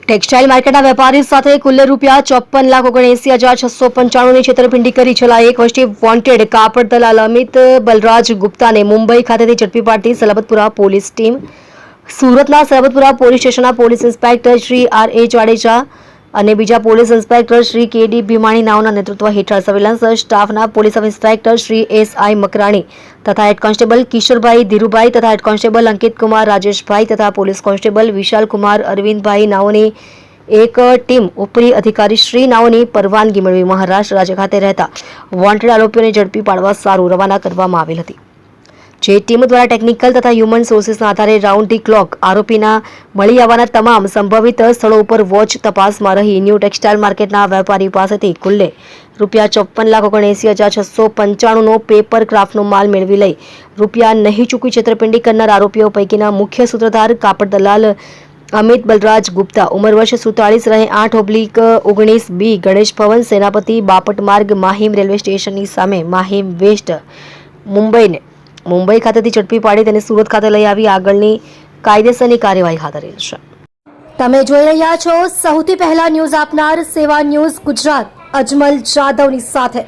Textile માર્કેટના વેપારી સાથે કુલ ₹54,79,695ની છેતરપિંડી કરી છેલ્લા એક વર્ષથી વોન્ટેડ કાપડ દલાલ અમિત બલરાજ ગુપ્તાને મુંબઈ ખાતેથી ઝડપી પાડતી સલાબતપુરા પોલીસ ટીમ સુરતના સલાબતપુરા પોલીસ સ્ટેશનના police inspector Shri R.A. Jadeja અને બીજા police inspector Shri K.D. Bhimani નાઓના નેતૃત્વ હેઠળ સર્વેલન્સ સ્ટાફના police sub inspector Shri S.I. Makrani તથા હેડ કોન્સ્ટેબલ કિશોરભાઈ ધીરુભાઈ તથા હેડ કોન્સ્ટેબલ અંકિત કુમાર રાજેશભાઈ તથા પોલીસ કોન્સ્ટેબલ વિશાલ કુમાર અરવિંદભાઈ નાઓની એક ટીમ ઉપરી અધિકારી શ્રી નાઓની પરવાનગી મેળવી મહારાષ્ટ્ર રાજ્ય ખાતે રહેતા વોન્ટેડ આરોપીઓને ઝડપી પાડવા સારું રવાના કરવામાં આવેલ હતી, જે ટીમ દ્વારા ટેકનિકલ તથા હ્યુમન સોર્સિસના આધારે રાઉન્ડ ધી ક્લોક આરોપીના મળી આવવાના તમામ સંભવિત સ્થળો ઉપર વોચ તપાસમાં રહી ન્યૂ ટેક્સટાઇલ માર્કેટના વેપારી પાસેથી કુલ્લે ₹54,79,695નો પેપર ક્રાફ્ટનો માલ મેળવી લઈ રૂપિયા નહીં ચૂકવી છેતરપિંડી કરનાર આરોપીઓ પૈકીના મુખ્ય સૂત્રધાર કાપડ દલાલ અમિત બલરાજ ગુપ્તા ઉંમર વર્ષ 47 રહે 8/19 બી ગણેશ ભવન સેનાપતિ બાપટ માર્ગ માહિમ રેલવે સ્ટેશનની સામે માહિમ વેસ્ટ મુંબઈ ખાતેથી ઝડપી પાડી તેને સુરત ખાતે લઈ આવી આગળની કાયદેસરની કાર્યવાહી હાથ ધરેલ છે। તમે જોઈ રહ્યા છો સૌથી પહેલા ન્યૂઝ આપનાર સેવા ન્યૂઝ ગુજરાત અજમલ જાદવની સાથે।